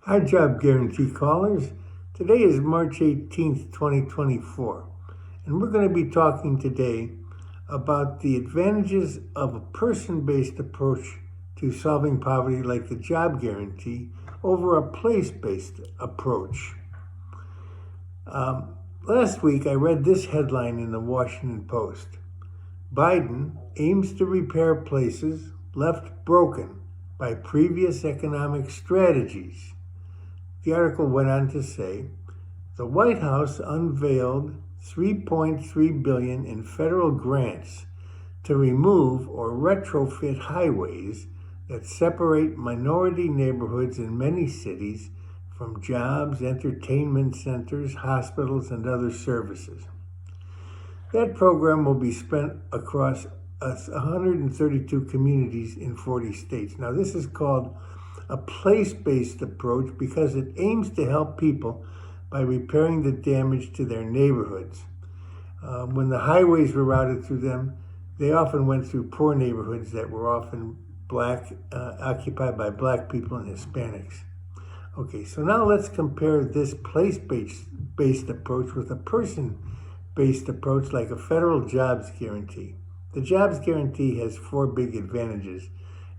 Hi, Job Guarantee callers. Today is March 18th, 2024, and we're going to be talking today about the advantages of a person-based approach to solving poverty like the job guarantee over a place-based approach. Last week, I read this headline in the Washington Post. Biden aims to repair places left broken by previous economic strategies. The article went on to say, the White House unveiled $3.3 billion in federal grants to remove or retrofit highways that separate minority neighborhoods in many cities from jobs, entertainment centers, hospitals, and other services. That program will be spent across 132 communities in 40 states. Now, this is called a place-based approach because it aims to help people by repairing the damage to their neighborhoods. When the highways were routed through them, they often went through poor neighborhoods that were often occupied by black people and Hispanics. Okay, so now let's compare this place-based approach with a person-based approach like a federal jobs guarantee. The jobs guarantee has 4 big advantages,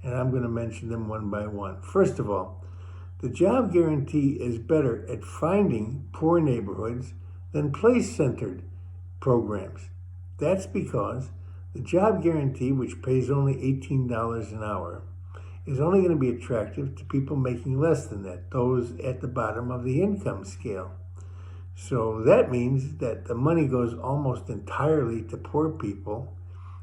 and I'm going to mention them one by one. First of all, the job guarantee is better at finding poor neighborhoods than place-centered programs. That's because the job guarantee, which pays only $18 an hour, is only going to be attractive to people making less than that, those at the bottom of the income scale. So that means that the money goes almost entirely to poor people,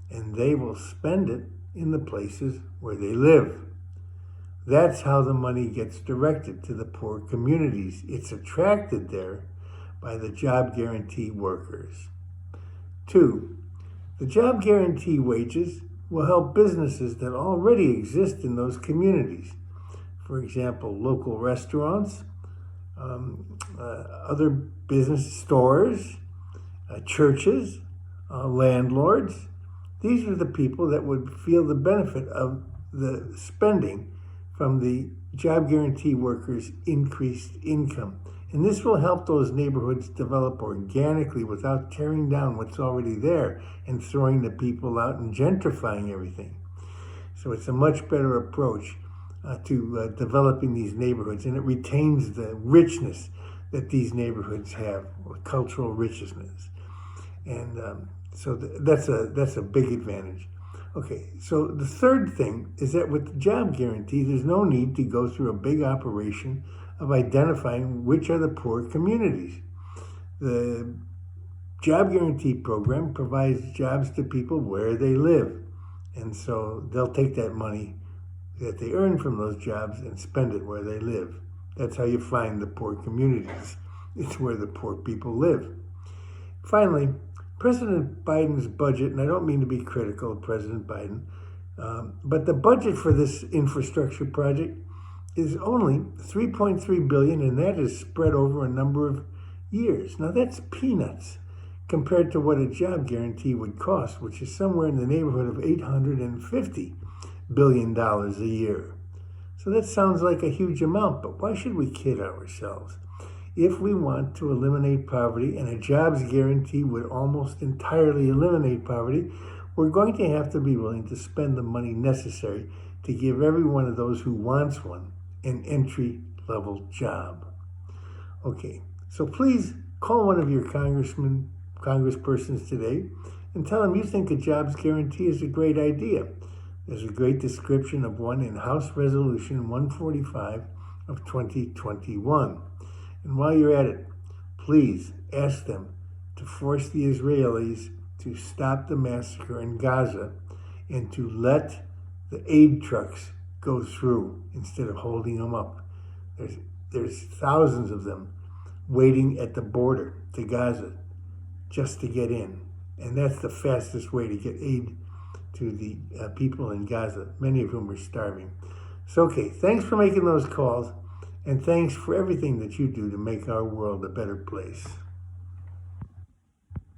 and they will spend it in the places where they live. That's how the money gets directed to the poor communities. It's attracted there by the job guarantee workers. 2, the job guarantee wages will help businesses that already exist in those communities. For example, local restaurants, other business stores, churches, landlords. These are the people that would feel the benefit of the spending from the job guarantee workers' increased income. And this will help those neighborhoods develop organically without tearing down what's already there and throwing the people out and gentrifying everything. So it's a much better approach to developing these neighborhoods, and it retains the richness that these neighborhoods have, cultural richness. And so that's a big advantage. Okay, so the third thing is that with the job guarantee, there's no need to go through a big operation of identifying which are the poor communities. The job guarantee program provides jobs to people where they live. And so they'll take that money that they earn from those jobs and spend it where they live. That's how you find the poor communities. It's where the poor people live. Finally, President Biden's budget, and I don't mean to be critical of President Biden, but the budget for this infrastructure project is only $3.3 billion, and that is spread over a number of years. Now that's peanuts compared to what a job guarantee would cost, which is somewhere in the neighborhood of $850 billion a year. So that sounds like a huge amount, but why should we kid ourselves? If we want to eliminate poverty, and a jobs guarantee would almost entirely eliminate poverty, we're going to have to be willing to spend the money necessary to give every one of those who wants one an entry-level job. Okay, so please call one of your congresspersons today and tell them you think a jobs guarantee is a great idea. There's a great description of one in House Resolution 145 of 2021. And while you're at it, please ask them to force the Israelis to stop the massacre in Gaza and to let the aid trucks go through instead of holding them up. There's thousands of them waiting at the border to Gaza just to get in. And that's the fastest way to get aid to the people in Gaza, many of whom are starving. So, okay, thanks for making those calls. And thanks for everything that you do to make our world a better place.